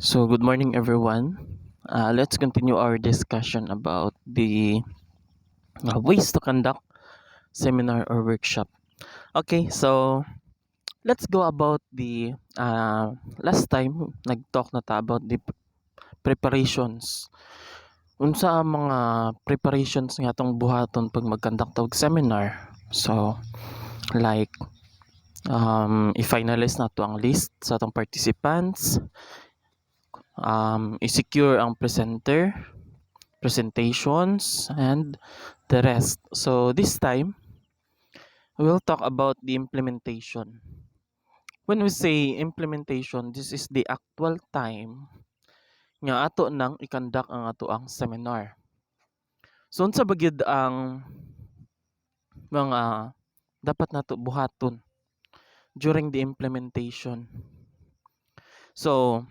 So, good morning, everyone. Let's continue our discussion about the ways to conduct seminar or workshop. Okay, so let's go about the last time nag-talk na ta about the preparations. Unsa ang mga preparations nga atong buhaton pag mag-conduct og seminar? So, like i-finalize na to ang list sa atong participants, i-secure ang presentations, and the rest. So this time, we'll talk about the implementation. When we say implementation, this is the actual time nga ato nang i-conduct ang ato ang seminar. So unsa ba gyud ang mga dapat nato buhaton during the implementation? So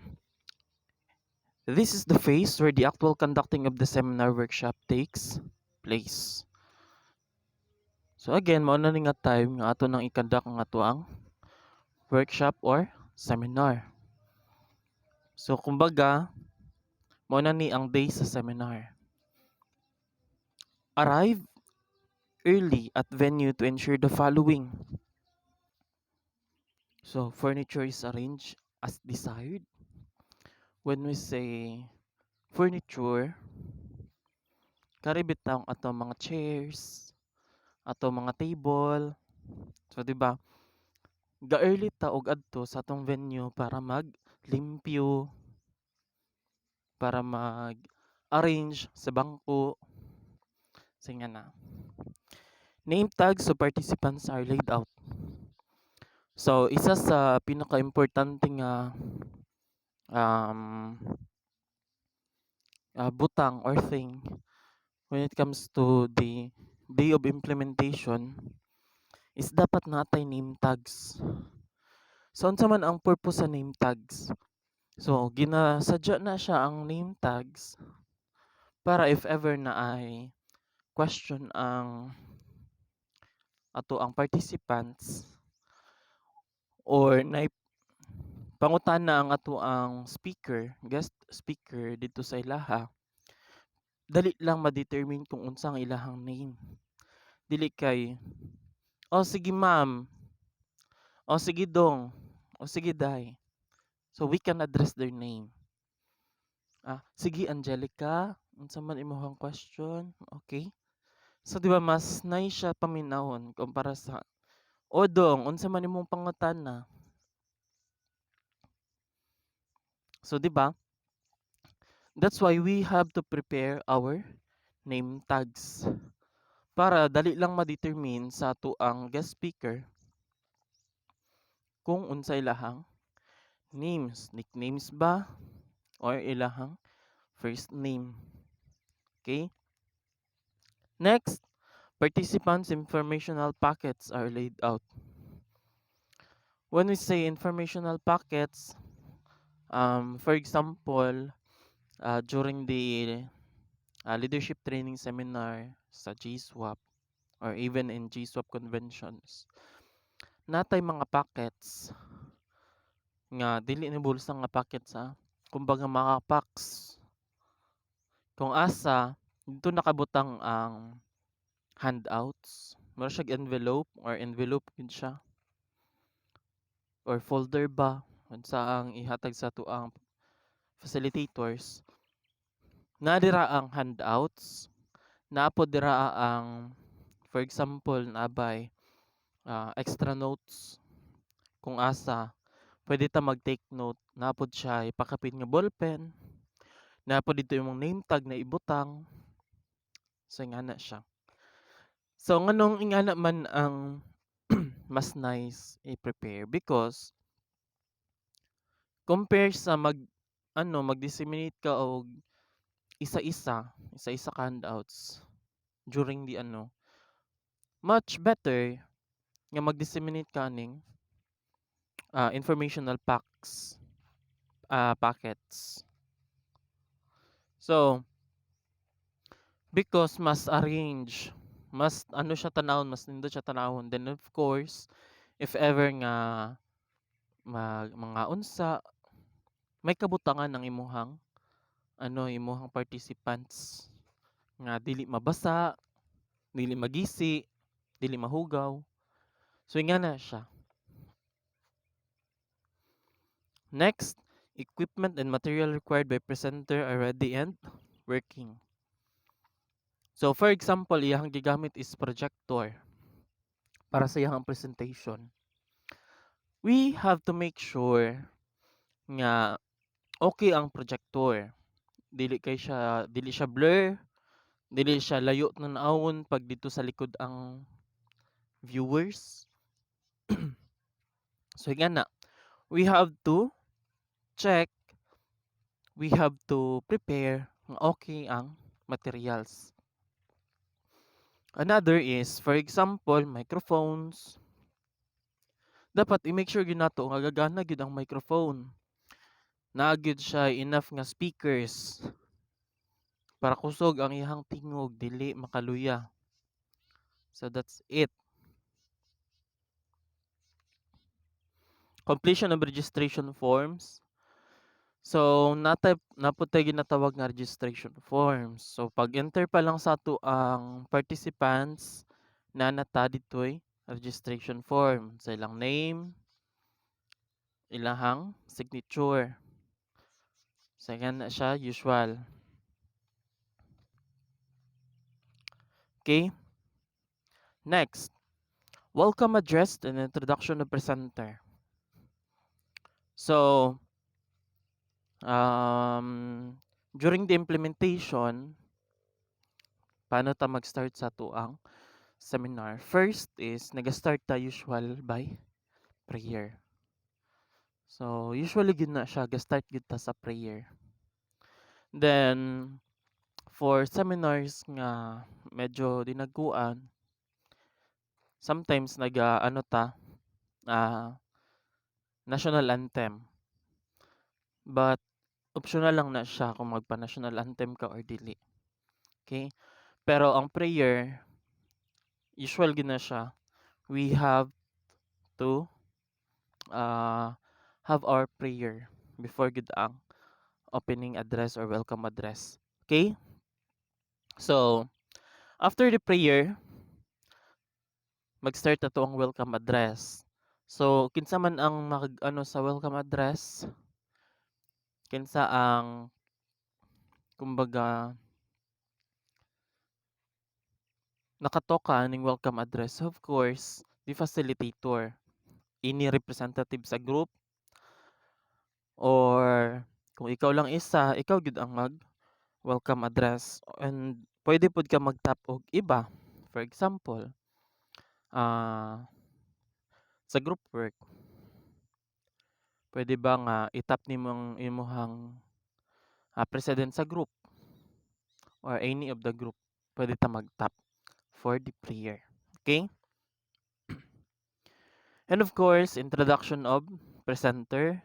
this is the phase where the actual conducting of the seminar workshop takes place. So again, mao na ni nga time nga ato nang i-conduct ang ato ang workshop or seminar. So kumbaga, mao na ni ang day sa seminar. Arrive early at venue to ensure the following. So furniture is arranged as desired. When we say furniture, karibit ang ato mga chairs, ato mga table. So 'di ba? Ga-early ta og adto sa atong venue para maglimpyo, para mag-arrange sa bangko. Sige na. Name tags of participants are laid out. So, isa sa pinaka-importante nga um, butang or thing when it comes to the day of implementation is dapat natay name tags. So, unsa man ang purpose sa name tags? So, ginasadya na siya ang name tags para if ever na ay question ang ato ang participants or na pangutana ang ato ang guest speaker dito sa ilaha, dali lang ma-determine kung unsang ilahang name. Dili kay, "Oh, sige ma'am. Oh, sige dong. Oh, sige day." So we can address their name. Sige Angelica, unsa man imong question? Okay. So di ba mas nice siya paminawon kumpara sa, "O dong, unsa man imong pangutana?" So di ba? That's why we have to prepare our name tags para dali lang ma-determine sa ato ang guest speaker kung unsay ilahang names, nicknames ba or ilahang first name. Okay? Next, participants' informational packets are laid out. When we say informational packets, for example, during the leadership training seminar sa GSWAP or even in GSWAP conventions, natay mga packets nga dili ni bulsa nga packets kumbaga mga packs kung asa dito nakabutang ang handouts, mura siya envelope yun siya or folder ba unsa ang ihatag sa tuang facilitators. Na dira ang handouts, naapod dira ang for example nabay extra notes kung asa pwede ta mag-take note, naapod siya ipakapit nga ballpen, naapod dito yung name tag na ibutang. So ingana siya. So nganong ingana man ang mas nice i-prepare because compare sa mag-disseminate ka og isa-isa ka handouts during the much better nga mag-disseminate ka ning informational packets. So because mas arrange, mas siya tanawon, mas nindot siya tanawon, then of course if ever nga mga unsa may kabutangan ang imuhang participants nga dili mabasa, dili magisi, dili mahugaw. So nga na siya. Next, equipment and material required by presenter are ready and working. So for example, iyang gigamit is projector para sa iyang presentation. We have to make sure nga okay ang projector. Dili siya blur, dili siya layo tan-awon pag dito sa likod ang viewers. So nga na, we have to check, we have to prepare nga okay ang materials. Another is, for example, microphones. Dapat i-make sure gyud nato nga gagana gyud ang microphone. Naa gyud siya enough nga speakers para kusog ang iyang tingog, dili makaluya. So that's it. Completion of registration forms. So napud tay ginatawag nga registration forms. So pag-enter pa lang sa ato ang participants, nata ditoy registration form sa ilang name, ilahang signature. So na siya usual. Okay? Next, welcome address and introduction of presenter. So, during the implementation, paano ta mag-start sa tuang seminar? First is, nag-start ta usual by prayer. So, usually gid na siya, ga-start gid ta sa prayer. Then, for seminars nga medyo dinagkuan, sometimes ano ta, national anthem. But, optional lang na siya kung magpa-national anthem ka or dili. Okay? Pero ang prayer, usual gid na siya. We have to have our prayer before gid ang opening address or welcome address. Okay? So, after the prayer, mag-start na to ang welcome address. So, kinsa man ang sa welcome address, kinsa ang kumbaga nakatoka ning welcome address, of course, the facilitator, ini representative sa group, or kung ikaw lang isa, ikaw gid ang welcome address. And pwede pud ka mag-tap og iba. For example, sa group work, pwede ba nga i-tap nimo ang imuhang president sa group or any of the group. Pwede ta mag-tap for the prayer. Okay? And of course, introduction of presenter,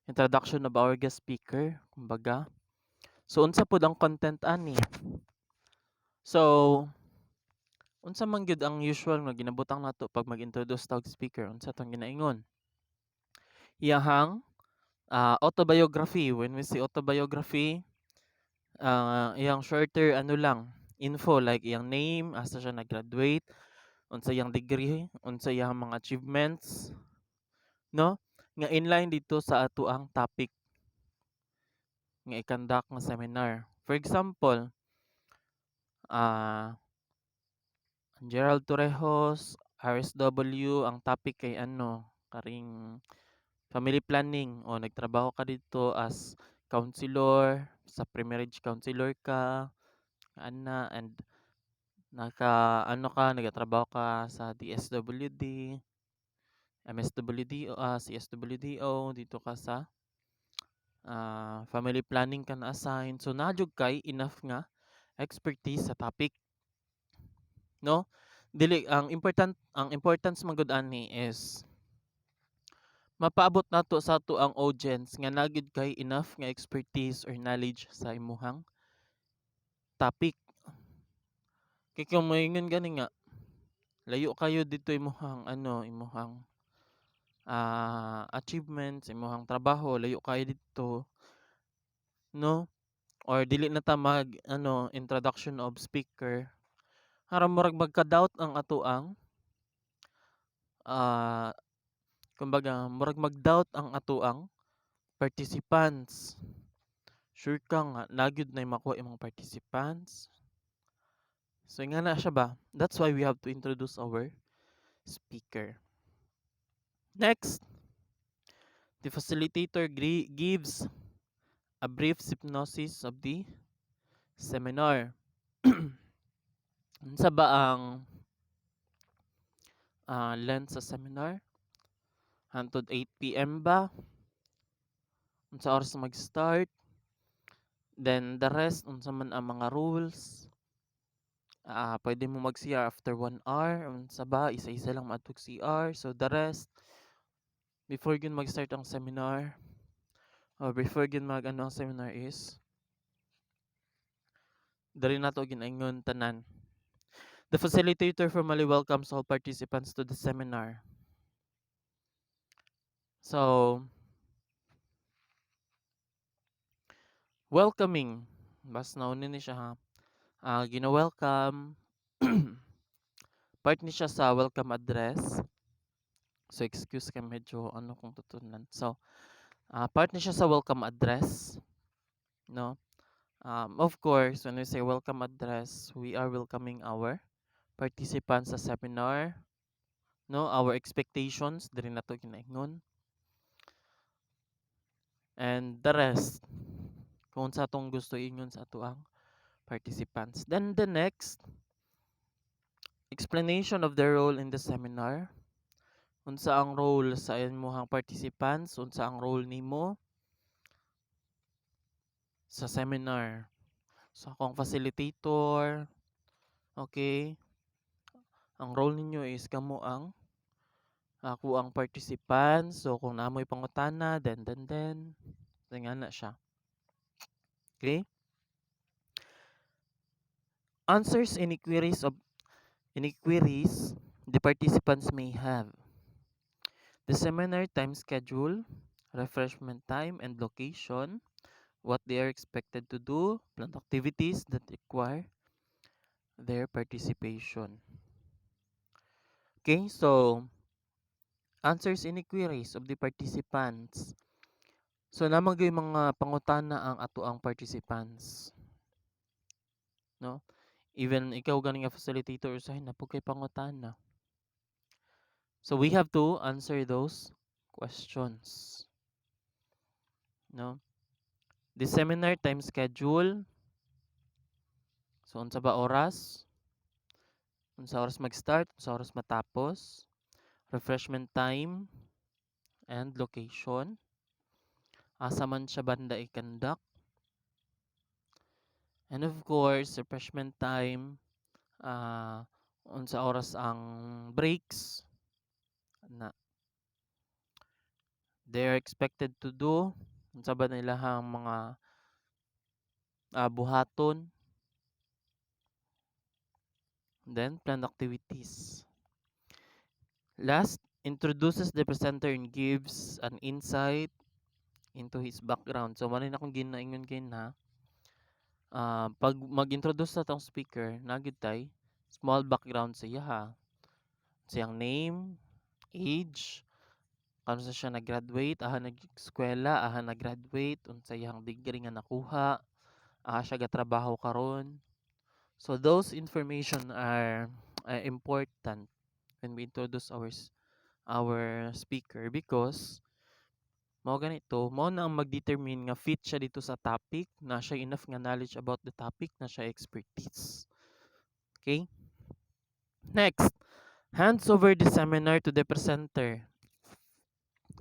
introduction of our guest speaker, kumbaga. So, unsa pud ang content ani? So, unsa man gyud ang usual nga ginabutang nato pag mag-introduce tawag speaker? Unsa tong ginaingon? Iyahang autobiography. When we say autobiography, iyang shorter info like iyang name, asa siya nag-graduate, unsa iyang degree, unsa iyang mga achievements, no? Nga inline dito sa ato ang topic nga i-conduct nga seminar. For example, Gerald Torrejos, RSW, ang topic kay karing family planning, o nagtrabaho ka dito as counselor, sa pre-marriage counselor ka, and nagatrabaho ka sa DSWD, MSWDO, CSWDO, dito ka sa family planning ka na assign. So najud kay enough nga expertise sa topic, no? Dili ang importance man gud ani is mapaabot nato sa ato ang audience nga nagyud kay enough nga expertise or knowledge sa imuhang topic. Kay kung moingon gani nga layo kayo dito imuhang achievement sa imong trabaho, layo kayo dito, no? Or dili na ta mag introduction of speaker. Aron murag magka-doubt ang atoang ah kumbaga murag mag-doubt ang atoang participants. Sure ka nga nagyud na makuha imong participants. So nga na siya ba? That's why we have to introduce our speaker. Next, the facilitator gives a brief synopsis of the seminar. Unsa ba ang length sa seminar? Hantod 8 p.m. ba? Unsa oras mag-start? Then the rest, unsa man ang mga rules? Pwede mo mag-CR after 1 hour. Unsa ba? Isa-isa lang maatog CR. So the rest, before yun mag-start ang seminar, or before yun ang seminar is, dali na to ginaingon tanan. The facilitator formally welcomes all participants to the seminar. So, welcoming. Bas naunin ni siya ha. Gina-welcome. Part ni siya sa welcome address. So, excuse ka medyo kung tutunan. So, part ni siya sa welcome address. No? Of course, when we say welcome address, we are welcoming our participants sa seminar. No? Our expectations, diri na to ginaingon. And the rest, kung sa atong gusto ingon sa ato ang participants. Then the next, explanation of their role in the seminar. Unsa ang role sa imong participants, unsa ang role nimo sa seminar. So akong facilitator, okay? Ang role ninyo is kamo ang ako ang participants. So kung naamoy pangutana, then. Nga na siya. Okay? Answers any queries the participants may have. The seminar time schedule, refreshment time and location, what they are expected to do, planned activities that require their participation. Okay, so answers any queries of the participants. So namang gyud mga pangutana ang ato ang participants. No? Even ikaw ganing nga facilitator usahay na pug kay pangutana. So we have to answer those questions. No? The seminar time schedule. So unsa ba oras? Unsa oras mag-start? Unsa oras matapos? Refreshment time and location. Asa man siya banda i-conduct. And of course, refreshment time, unsa oras ang breaks na they are expected to do, unsa ba nilahang mga buhaton, then planned activities. Last, introduces the presenter and gives an insight into his background. So manin akong ginaingon kay na pag mag-introduce sa tong speaker, nagid tay small background sa iya ha. Siyang name, age, kano sa siya nag-graduate, nag-eskwela, nag-graduate, unsa iyang degree nga nakuha, siya gatrabaho karon. So those information are important when we introduce our speaker because mao ganito, mao na ang mag-determine nga fit siya dito sa topic, na siya enough nga knowledge about the topic, na siya expertise. Okay? Next, hands over the seminar to the presenter.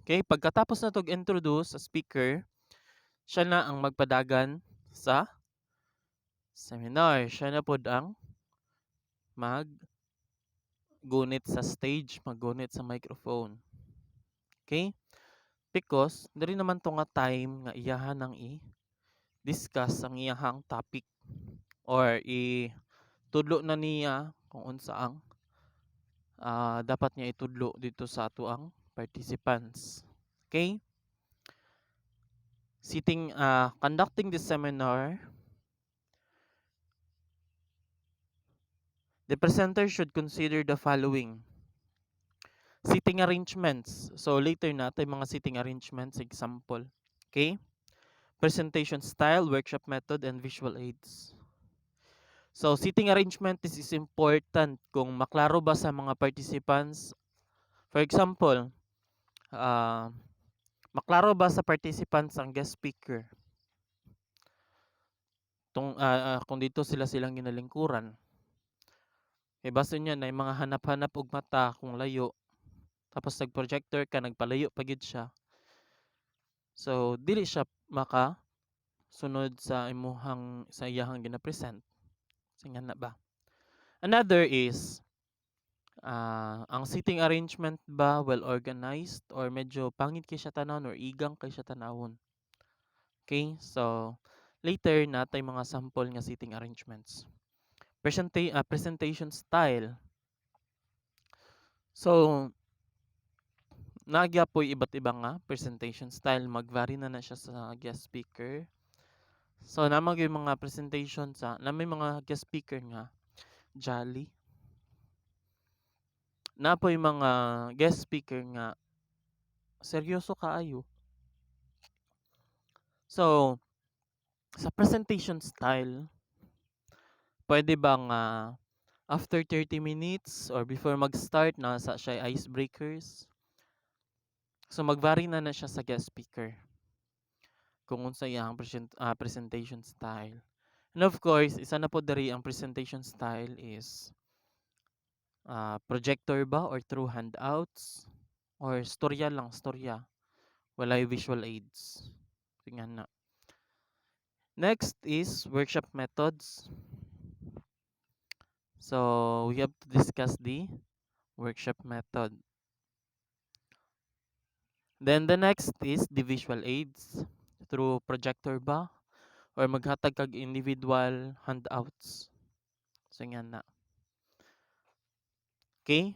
Okay, pagkatapos na tog introduce sa speaker, siya na ang magpadagan sa seminar. Siya na pod ang maggunit sa stage, maggunit sa microphone. Okay? Because diri naman to nga time nga iyahan nang i-discuss ang iyahang topic or itudlo na niya kung unsa ang dapat niya itudlo dito sa ato ang participants. Okay? Conducting this seminar, the presenter should consider the following. Seating arrangements. So later natin mga seating arrangements example. Okay? Presentation style, workshop method, and visual aids. So seating arrangement is important kung maklaro ba sa mga participants. For example, maklaro ba sa participants ang guest speaker? Kung dito silang ginalingkuran. Eh basta niya na mga hanap-hanap og mata kung layo. Tapos nag-projector ka, nagpalayo pagid siya. So dili siya maka sunod sa iyahang gina-present. Singa na ba? Another is ang seating arrangement ba well organized or medyo pangit kay siya tanawon or igang kay siya tanawon. Okay? So later natay mga sample nga seating arrangements. Presentation style. So nagyapoy iba't ibang nga presentation style, magvary na siya sa guest speaker. So namang yung mga presentation na may mga guest speaker nga jolly. Na po yung mga guest speaker nga seryoso kaayo. So sa presentation style, pwede bang after 30 minutes or before mag-start nasa siya icebreakers. So magvary na siya sa guest speaker kung unsa iyang presentation style. And of course, isa na po dari ang presentation style is projector ba or through handouts or storya lang, storya. Walay visual aids. Tingnan na. Next is workshop methods. So we have to discuss the workshop method. Then the next is the visual aids through projector ba or maghatag kag individual handouts. So yan na. Okay?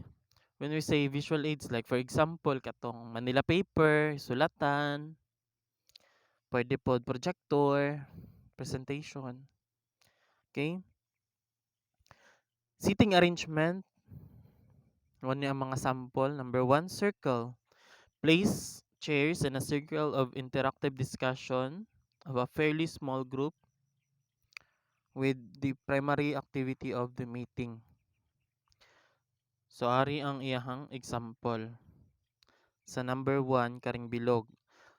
When we say visual aids, like for example, katong Manila paper, sulatan, pwede po projector, presentation. Okay? Seating arrangement, one ang mga sample. Number 1, circle. Place chairs in a circle of interactive discussion of a fairly small group with the primary activity of the meeting. So, ari ang iyahang example. Sa number 1, karing bilog.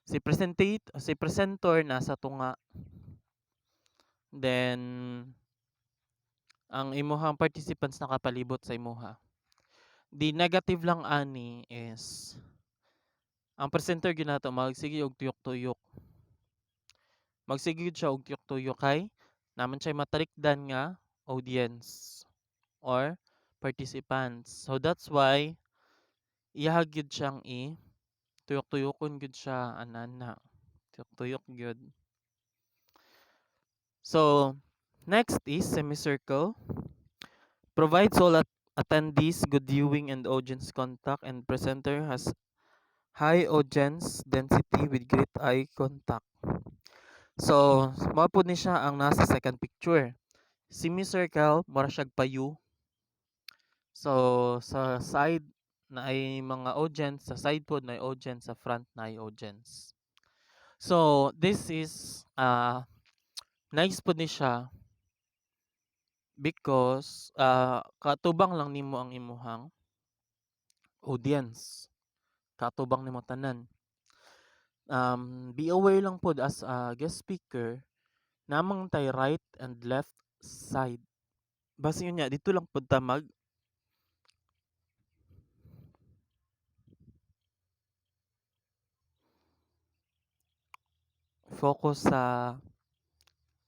Si presenter nasa tunga. Then, ang imuhang participants nakapalibot sa imuha. The negative lang ani is ang presenter ginato magsige og tuyok-tuyok. Magsige siya og tuyok-tuyok kay naman siya matalikdan nga audience or participants. So that's why iyahag gyud siyang tuyok-tuyokon gyud siya anana. Tuyok-tuyok gyud. So next is semicircle. Provides all attendees good viewing and audience contact, and presenter has high audience density with great eye contact. So, mao ni siya ang nasa second picture. Semicircle, mura siyag payu. So, sa side na ay mga audience, sa side po na ay audience, sa front na ay audience. So, this is nice po ni siya because katubang lang nimo ang imuhang audience. Katubang nimo tanan. Be aware lang po as a guest speaker, namang tay right and left side. Basta yun dito lang po ta focus sa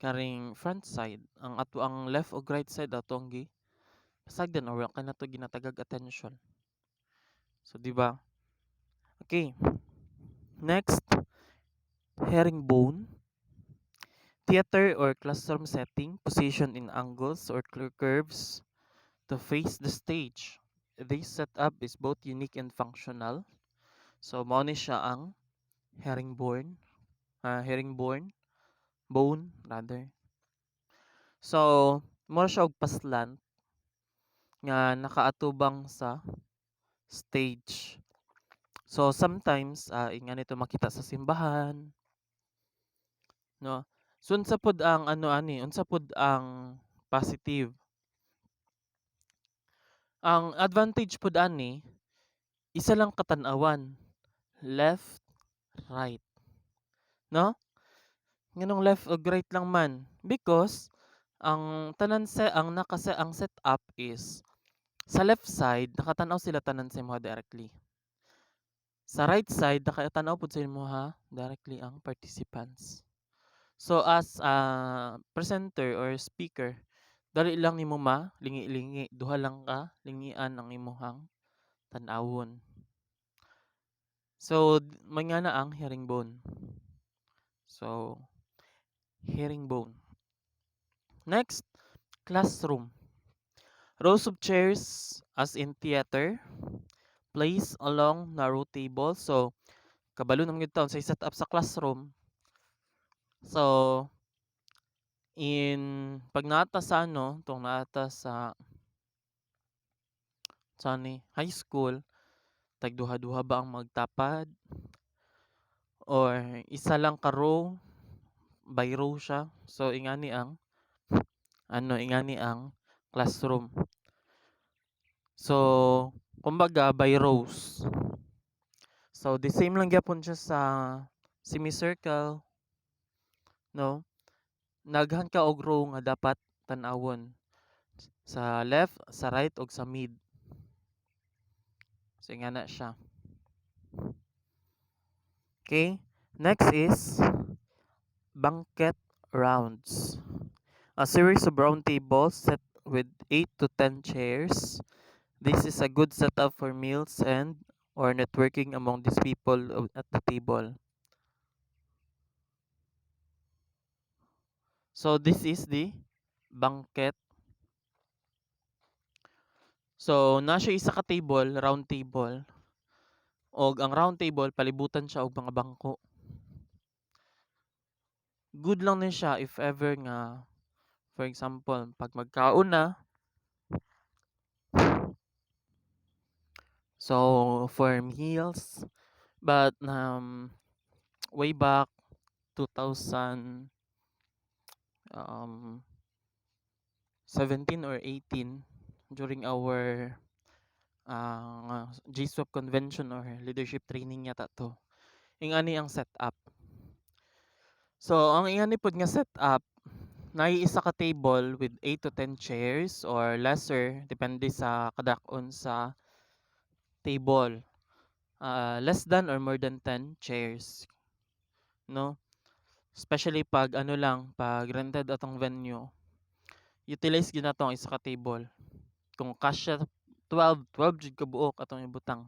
karing front side. Ang left o right side ato ang pasagdan or kanato ginatagag attention. So di ba? Okay. Next, herringbone. Theater or classroom setting, positioned in angles or curves to face the stage. This setup is both unique and functional. So mao ni siya ang herringbone, herringbone, bone rather. So mao siya og paslant nga nakaatubang sa stage. So sometimes ingani to makita sa simbahan, no. So unsa pod ang ano ani, unsa pod ang positive? Ang advantage pod ani isa lang katan-awan, left, right, no? Nganong left ug right lang man? Because ang tanan sa ang nakasa ang setup is sa left side nakatan-aw sila tanan sa imong directly. Sa right side nakatan-aw pud sa imong directly ang participants. So as a presenter or speaker, dali lang nimo lingi-lingi, duha lang ka lingian ang imong tan-awon. So mangana ang herringbone. So herringbone. Next, classroom. Rows of chairs as in theater, placed along narrow table. So kabalo naman gyud taon sa set up sa classroom. So pag naata sa ano, tong naata sa ni high school, tag duha-duha ba ang magtapad or isa lang ka row, by row siya. So ingani ang classroom. So kumbaga by rows. So the same lang gyapon siya sa semicircle, no? Naghan ka og row nga dapat tan-awon sa left, sa right ug sa mid. So ingana siya. Okay? Next is banquet rounds. A series of round tables set with 8 to 10 chairs. This is a good setup for meals and or networking among these people at the table. So this is the banquet. So na siya isa ka table, round table. Og ang round table palibutan siya og mga bangko. Good lang din siya if ever nga for example, pag magkaon na, so for meals, but way back 2000 um 17 or 18 during our GSWAP convention or leadership training yata to. Ingani ang setup. So ang ingani pod nga setup isa ka table with 8 to 10 chairs or lesser depende sa kadakon sa table. Less than or more than 10 chairs, no? Especially pag ano lang, pag rented atong venue, utilize gyud nato ang isa ka table. Kung kasya 12 jud ka buok atong ibutang.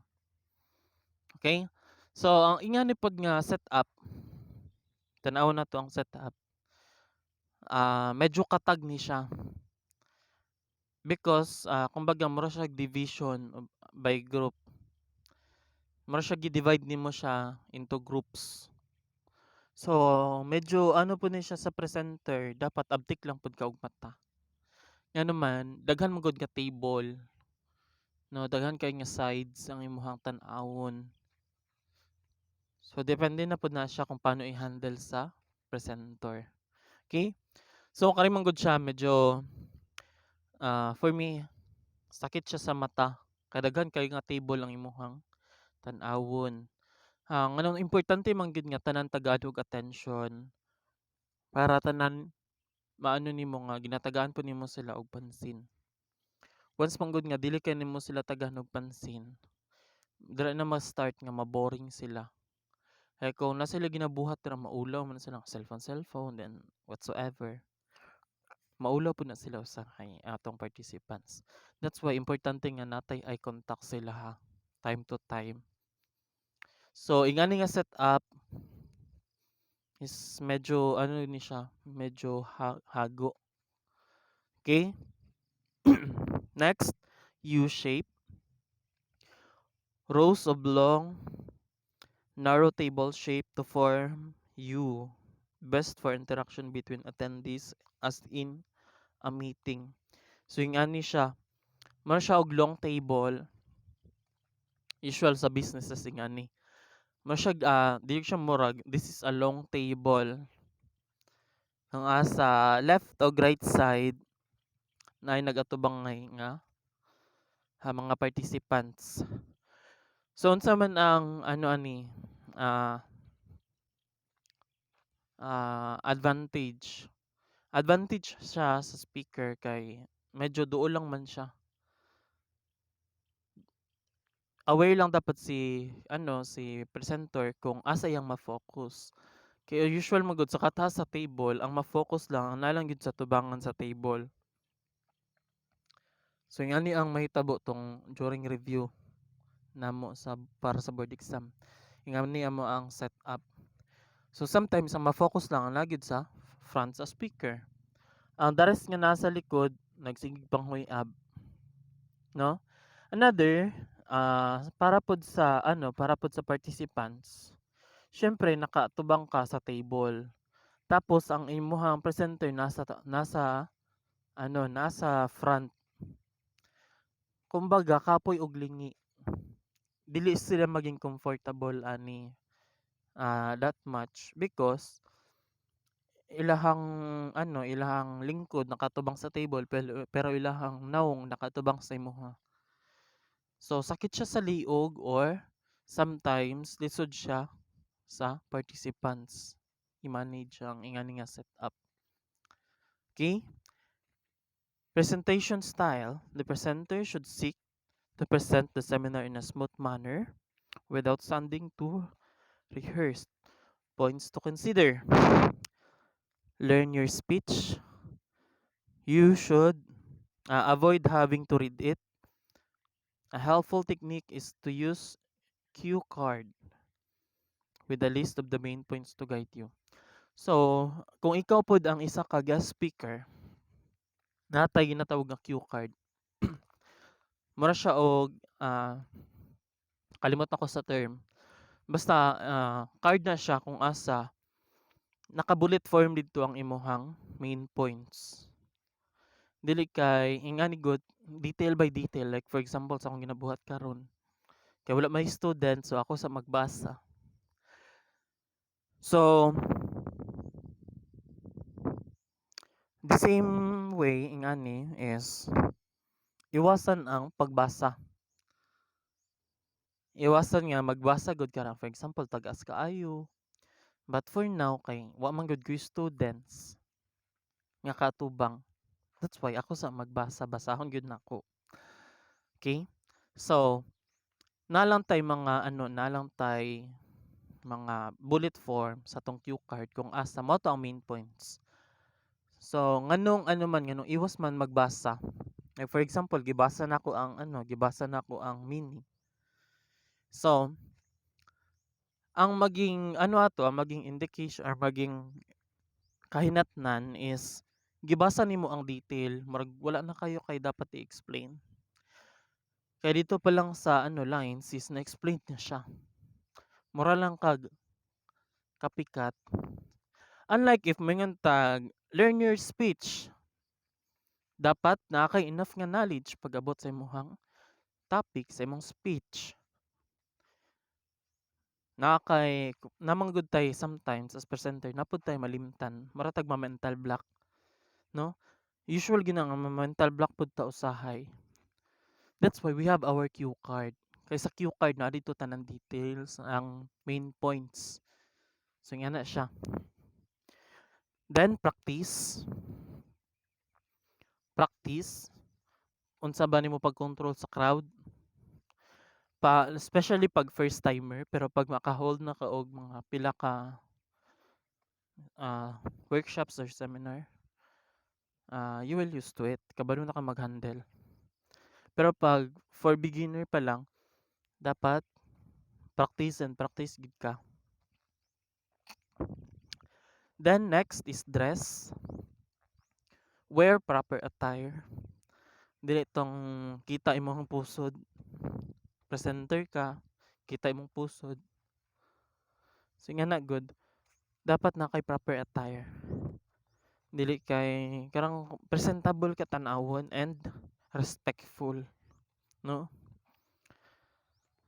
Okay? So ang ingani pod nga setup, tan-aw na to ang setup. Medyo katag ni siya. Because kumbaga mura siya division by group. Mura siya gi-divide nimo siya into groups. So medyo ano po ni siya sa presenter, dapat abtik lang pud ka og mata. Nga naman, daghan mo gud nga table. No, daghan kay nga sides ang imong tan-awon. So depende na pud na siya kung paano i-handle sa presenter. Okay? So kani man gud siya medyo for me sakit siya sa mata. Kadaghan kay nga table ang imong tan-awon. Nganong importante man gid nga tanan tagad og attention para tanan maano nimo nga ginatagaan po nimo sila og pansin. Once man gud nga dili kay nimo sila tagahan og pansin, dira na ma-start nga maboring sila. Kaya kung na sila ginabuhat ra maulaw man sila cellphone then whatsoever. Maulaw po na sila usahay atong participants. That's why importante nga natay eye contact sila time to time. So ingani nga setup is medyo ano ni siya, medyo hago. Okay? Next, U shape. Rows of long Narrow table shape to form U. Best for interaction between attendees as in a meeting. So yung ani siya, man siya og long table, usual sa businesses yung ani. Man siya, dili siya murag, this is a long table. Ang asa left o right side na ay nagatubang nga mga participants. So unsa man ang ano ani ah advantage. Advantage siya sa speaker kay medyo duol lang man siya. Aware lang dapat si presenter kung asa yang ma-focus. Kaya usual magud sa kataas sa table, ang ma-focus lang ang nalang gyud sa tubangan sa table. So yung ani ang mahitabo tong during review namo para sa board exam. Yung ani amo ang setup. So sometimes ang ma-focus lang ang nagyud sa front sa speaker. Ang dares nga nasa likod nagsigig pang ab, no? Another para pod sa participants. Syempre nakatubang ka sa table. Tapos ang imuhang presenter nasa front. Kumbaga kapoy og lingi. Dili sila maging comfortable ani that much because ilahang lingkod nakatubang sa table pero ilahang nawong nakatubang sa imuha. So sakit siya sa liog or sometimes lisod siya sa participants. I-manage ang ingani nga setup. Okay? Presentation style. The presenter should seek to present the seminar in a smooth manner without sounding too rehearsed. Points to consider. Learn your speech. You should avoid having to read it. A helpful technique is to use cue card with a list of the main points to guide you. So, kung ikaw pod ang isa ka guest speaker, natay ginatawag nga cue card. Mura siya og kalimot ako sa term. Basta card na siya kung asa naka-bullet form didto ang imuhang main points. Dili kay ingani good detail by detail, like for example sa akong ginabuhat karon. Kay wala may student so ako sa magbasa. So the same way ingani is iwasan ang pagbasa. Iwasan nga magbasa gud ka ra, for example tagas kaayo. But for now kay wa man gud ko students nga katubang. That's why ako sa magbasa, basahon gyud nako. Okay? So, nalang tay mga bullet form sa tong cue card kung asa mo to ang main points. So, nganong iwas man magbasa. Like for example, gibasa nako ang mini. So, ang maging indication or maging kahinatnan is gibasa nimo ang detail, murag wala na kayo kay dapat i-explain. Kaya dito pa lang sa lines is na-explain niya siya. Mura lang kapikat. Unlike if mingon tag learn your speech. Dapat na kay enough nga knowledge pag-abot sa imong topic sa imong speech. Namang good tay sometimes as presenter napud tay malimtan, maratag ma-mental block, no? Usual gina nga mental block pud ta usahay. That's why we have our cue card. Kay sa cue card na dito tanang details, ang main points. So nga na siya. Then practice. Practice. Unsa ba nimo pag-control sa crowd? Especially pag first timer, pero pag maka-hold na ka og mga pila ka workshops or seminar, you will used to it. Kabalo na ka mag-handle. Pero pag for beginner pa lang, dapat practice and practice gid ka. Then next is dress. Wear proper attire. Dili tong kita imong pusod. Presenter ka, kita imong pusod. So ingana good, dapat na kay proper attire. Dili kay karang presentable ka tan-awon and respectful, no?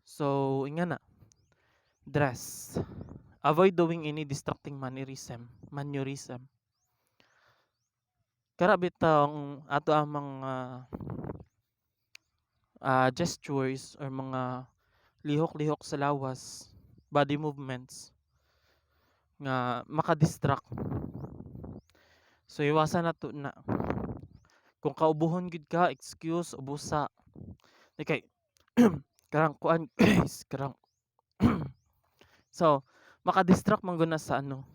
So ingana, dress. Avoid doing any distracting mannerism. Kara bitong ato ang mga gestures or mga lihok-lihok sa lawas, body movements nga maka-distract. So iwasan na to na. Kung kaubuhon gid ka, excuse ubusa. Okay. Karang kuan guys, karang so maka-distract man gud na sa ano.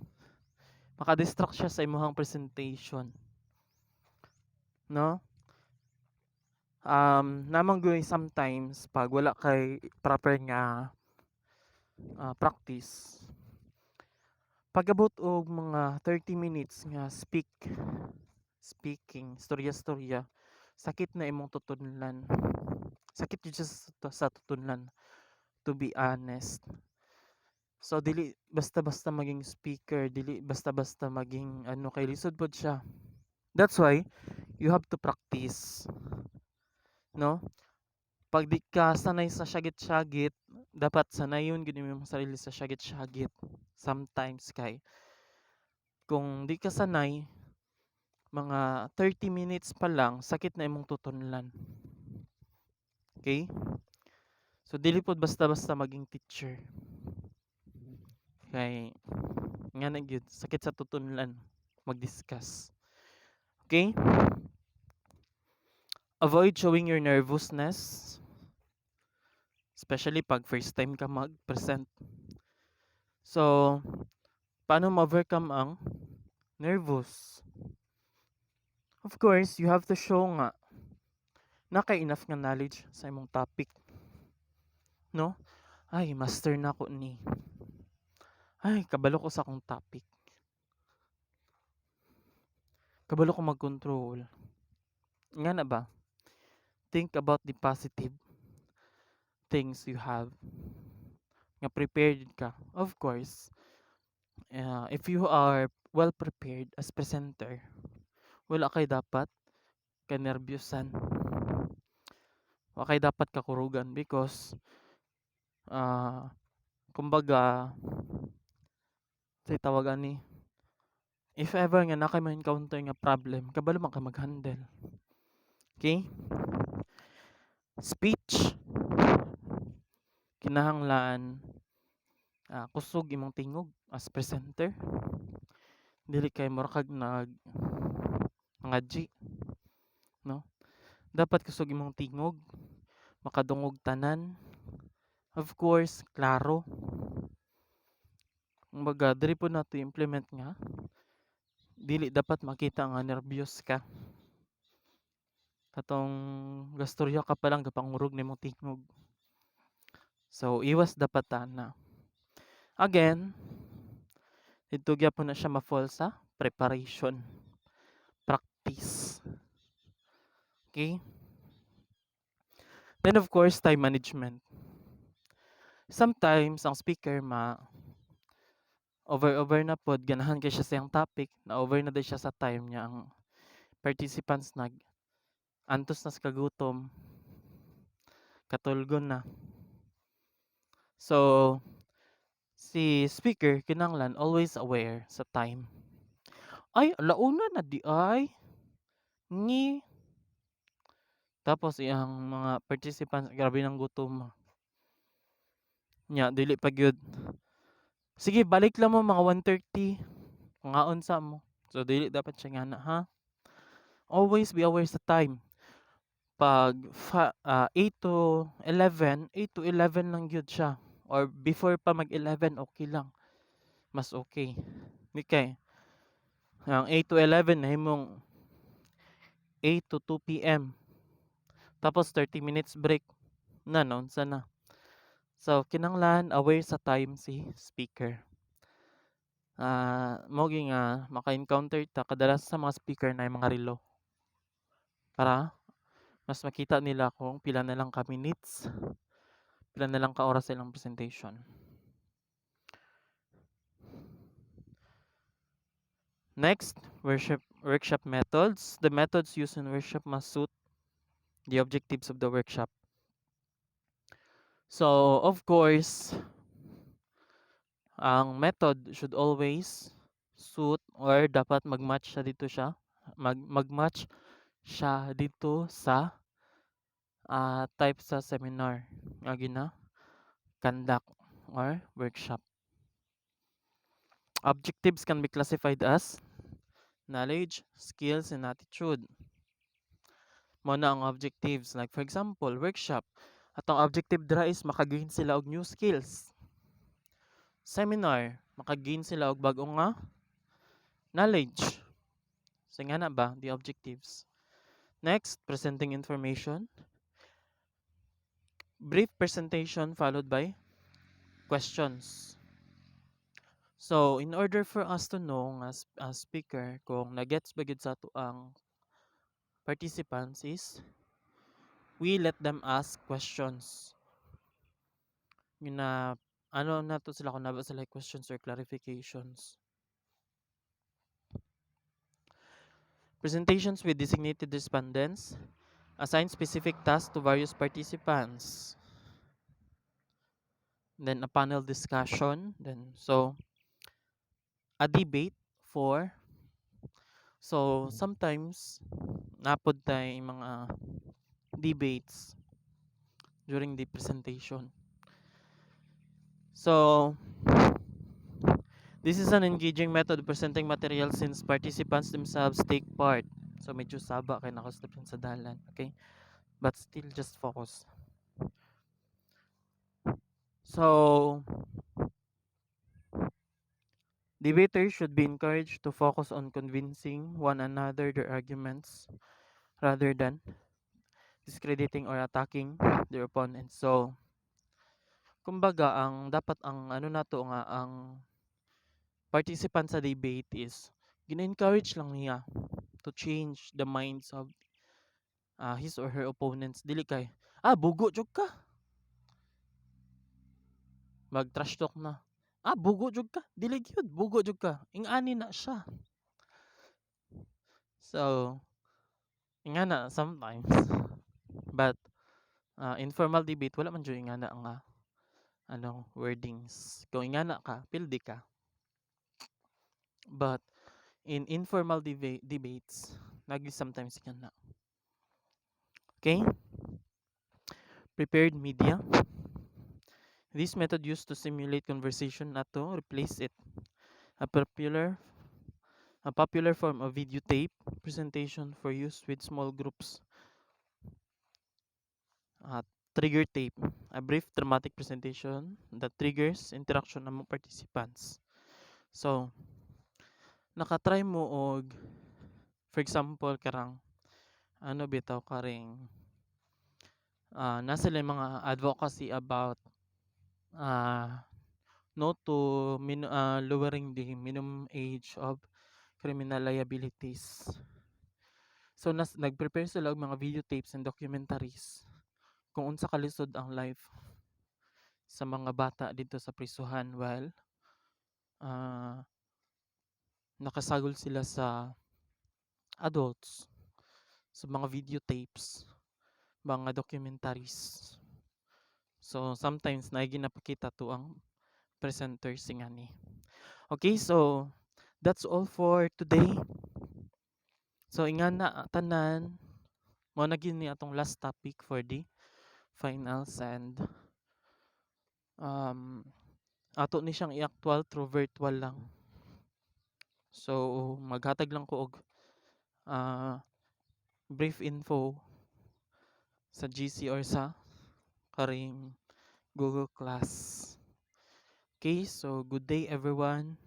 Maka-distract siya sa imong presentation. No? Namang gyud sometimes pag wala kay proper nga practice. Pag-abot og mga 30 minutes nga speaking, storya-storya, sakit na imong tutunlan. Sakit jud siya sa tutunlan, to be honest. So dili basta-basta maging speaker, dili basta-basta maging ano kay lisod pod siya. That's why you have to practice. No? Pag di ka sanay sa syagit-syagit, dapat sanayon gid imong sarili sa syagit-syagit. Sometimes kay kung di ka sanay, mga 30 minutes pa lang sakit na imong tutunlan. Okay? So dili pod basta-basta maging teacher. Kay nga na gyud sakit sa tutunlan mag-discuss. Okay? Avoid showing your nervousness, especially pag first time ka mag-present. So, paano ma-overcome ang nervous? Of course, you have to show nga na kay enough nga knowledge sa imong topic. No? Ay, master na ko ni. Ay, kabalo ko sa akong topic. Kabalo ko mag-control. Nga na ba? Think about the positive things you have. Nga prepared ka. Of course, if you are well prepared as presenter, wala kay dapat kanerbyusan. Wala kay dapat kakurugan because kumbaga say tawagan ni if ever nga na kay ma-encounter nga problem, kabalo man ka mag-handle. Okay? Speech. Kinahanglan kusog imong tingog as presenter. Dili kay mura kag ngadji. No? Dapat kusog imong tingog, makadungog tanan. Of course, klaro. Kumbaga, diri po nato implement nga dili dapat makita nga nervyos ka. Katong gastorya ka pa lang gapangurog nimong tingog. So, iwas dapat na. Again, dito gyapon na siya ma-fall sa preparation. Practice. Okay? Then of course, time management. Sometimes ang speaker over na pod ganahan kay siya sa iyang topic, na over na day siya sa time niya, ang participants antos na sa kagutom, katulgon na. So si speaker kinahanglan always aware sa time. Ay, alauna na di ay. Ni. Tapos iyang mga participants grabe nang gutom. Nya dili pa gyud. Sige, balik lang mo mga 1:30. Ngaon sa mo. So dili dapat siya ngana ha. Always be aware sa time. Pag 8 to 11, 8 to 11 lang gyud siya. Or before pa mag-11, okay lang. Mas okay. Okay. Ang 8 to 11 na himong 8 to 2 p.m. Tapos 30 minutes break. Na, noon sana. So, kinanglan aware sa time si speaker. Mogi nga maka-encounter ta kadalas sa mga speaker na yung mga relo. Para mas makita nila kung pila na lang ka minutes, pila na lang ka oras silang presentation. Next, workshop methods. The methods used in workshop must suit the objectives of the workshop. So, of course, ang method should always suit or dapat mag-match siya dito siya. Mag-match siya dito sa type sa seminar nga conduct or workshop. Objectives can be classified as knowledge, skills, and attitude. Mo na ang objectives. Like for example, workshop. Atong objective dira is makagain sila og new skills. Seminar, makagain sila og bag-o nga knowledge. So nga na ba the objectives? Next, presenting information. Brief presentation followed by questions. So, in order for us to know as speaker kung nagets ba gyud sa ato ang participants is we let them ask questions. Yun na ano na to sila kung naba sila questions or clarifications. Presentations with designated respondents. Assign specific tasks to various participants. Then a panel discussion. Then so a debate for so sometimes napod tay mga debates during the presentation. So this is an engaging method of presenting material since participants themselves take part. So medyo saba kay nakastep sa dalan, okay? But still just focus. So debaters should be encouraged to focus on convincing one another their arguments rather than discrediting or attacking their opponents. So kumbaga ang dapat ang ano nato nga ang participant sa debate is gina-encourage lang niya to change the minds of his or her opponents. Dili kay bugo jud ka, mag trash talk na, bugo jud ka, dili gyud bugo jud ka, ing-ani na siya. So inga na sometimes but informal debate wala man jud inga na nga ano wordings, kung inga na ka pildi ka. But in informal debates nagi sometimes inga na. Okay, prepared media. This method used to simulate conversation not to replace it. A popular form of videotape presentation for use with small groups. Trigger tape, a brief dramatic presentation that triggers interaction among participants. So, nakatry mo og for example karang ano bitaw karing nasa sila mga advocacy about no to lowering the minimum age of criminal liabilities. So nag-prepare sila og mga videotapes and documentaries kung unsa kalisod ang life sa mga bata dito sa prisuhan while nakasagol sila sa adults sa mga videotapes, mga documentaries. So sometimes naay ginapakita to ang presenters ingani. Okay, so that's all for today. So ingana tanan mo na gini atong last topic for the finals and ato ni siyang i-actual through virtual lang. So maghatag lang ko og brief info sa GC or sa karing Google Class. Okay, so good day everyone.